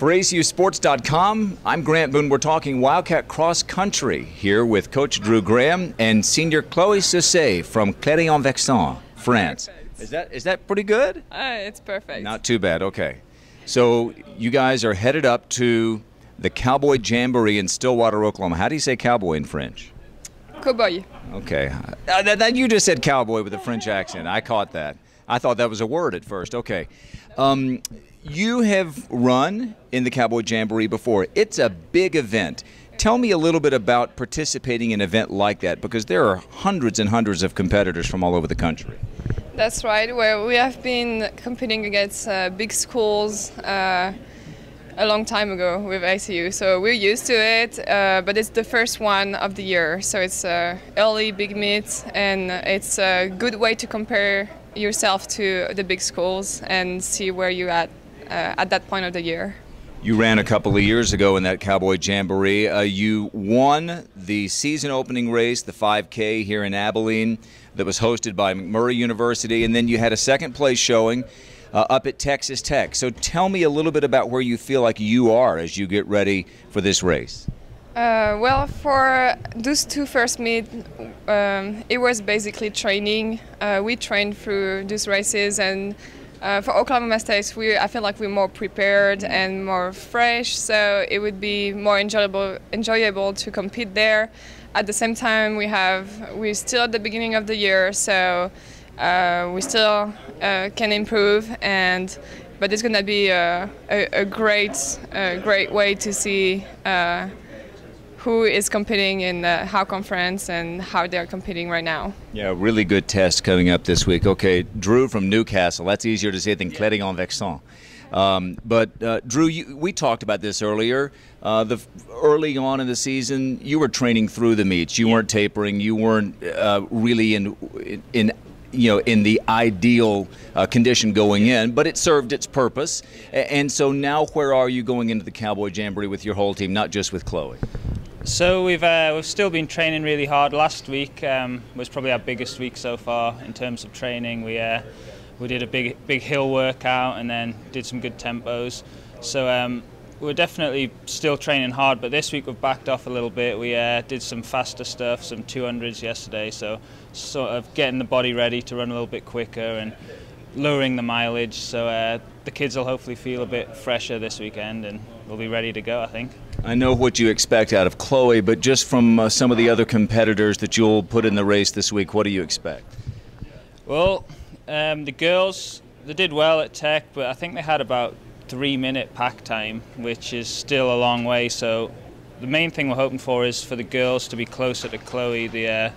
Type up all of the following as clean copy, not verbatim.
For ACUsports.com, I'm Grant Boone. We're talking Wildcat Cross Country here with Coach Drew Graham and Senior Chloe Susset from Clermont-Vexin, France. Is that pretty good? It's perfect. Not too bad, okay. So you guys are headed up to the Cowboy Jamboree in Stillwater, Oklahoma. How do you say cowboy in French? Cowboy. Okay. You just said cowboy with a French accent. I caught that. I thought that was a word at first. Okay. You have run in the Cowboy Jamboree before. It's a big event. Tell me a little bit about participating in an event like that, because there are hundreds and hundreds of competitors from all over the country. That's right. Well, we have been competing against big schools a long time ago with ACU, so we're used to it, but it's the first one of the year, so it's early big meet, and it's a good way to compare yourself to the big schools and see where you're at that point of the year. You ran a couple of years ago in that Cowboy Jamboree. You won the season opening race, the 5K here in Abilene, that was hosted by McMurray University, and then you had a second place showing up at Texas Tech. So tell me a little bit about where you feel like you are as you get ready for this race. Well, for those two first meet, it was basically training. We trained through these races, and for Oklahoma State, I feel like we're more prepared and more fresh, so it would be more enjoyable to compete there. At the same time, we're still at the beginning of the year, so we still can improve, but it's going to be a great way to see who is competing in the How Conference and how they're competing right now. Yeah, really good test coming up this week. Okay, Drew from Newcastle. That's easier to say than Clermont-Vexin. But Drew, we talked about this earlier. Early on in the season, you were training through the meets. You weren't tapering. You weren't really in the ideal condition going in, but it served its purpose. And so now, where are you going into the Cowboy Jamboree with your whole team, not just with Chloe? So we've still been training really hard. Last week was probably our biggest week so far in terms of training. We did a big hill workout and then did some good tempos. So we're definitely still training hard, but this week we've backed off a little bit. We did some faster stuff, some 200s yesterday, so sort of getting the body ready to run a little bit quicker and lowering the mileage. So the kids will hopefully feel a bit fresher this weekend and we'll be ready to go, I think. I know what you expect out of Chloe, but just from some of the other competitors that you'll put in the race this week, what do you expect? Well, the girls, they did well at Tech, but I think they had about 3-minute pack time, which is still a long way. So the main thing we're hoping for is for the girls to be closer to Chloe, the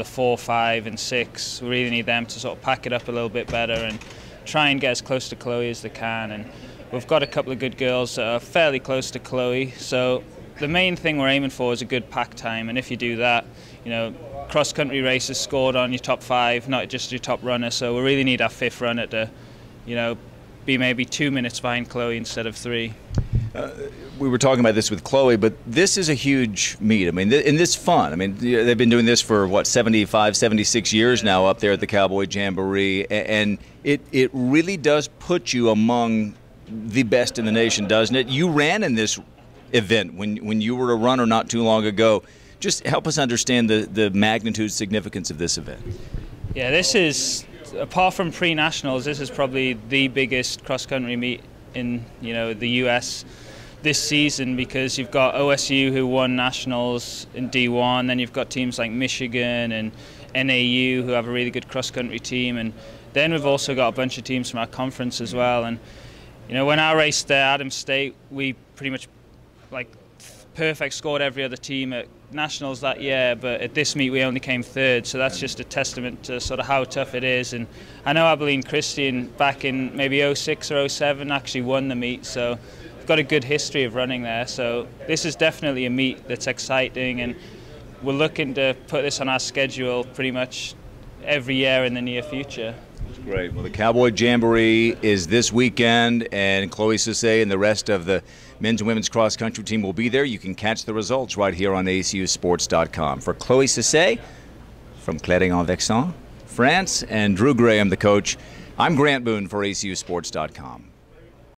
4, 5, and 6. We really need them to sort of pack it up a little bit better and try and get as close to Chloe as they can. And we've got a couple of good girls that are fairly close to Chloe. So the main thing we're aiming for is a good pack time. And if you do that, cross-country races scored on your top 5, not just your top runner. So we really need our 5th runner to, be maybe 2 minutes behind Chloe instead of 3. We were talking about this with Chloe, but this is a huge meet. I mean, and this fun. I mean, they've been doing this for, 75, 76 years now up there at the Cowboy Jamboree, and it really does put you among the best in the nation, doesn't it? You ran in this event when you were a runner not too long ago. Just help us understand the magnitude, significance of this event. Yeah, this is, apart from pre-nationals, this is probably the biggest cross-country meet in the US this season, because you've got OSU who won nationals in D1, then you've got teams like Michigan and NAU who have a really good cross-country team, and then we've also got a bunch of teams from our conference as well. And when I raced there, Adams State, we pretty much perfect scored every other team at nationals that year, but at this meet we only came 3rd, so that's just a testament to sort of how tough it is. And I know Abilene Christian back in maybe 06 or 07 actually won the meet, so we've got a good history of running there. So this is definitely a meet that's exciting, and we're looking to put this on our schedule pretty much every year in the near future. Great. Well, the Cowboy Jamboree is this weekend, and Chloe Susset and the rest of the men's and women's cross-country team will be there. You can catch the results right here on ACUsports.com. For Chloe Susset from Clermont-Vexin, France, and Drew Graham, the coach, I'm Grant Boone for ACUsports.com.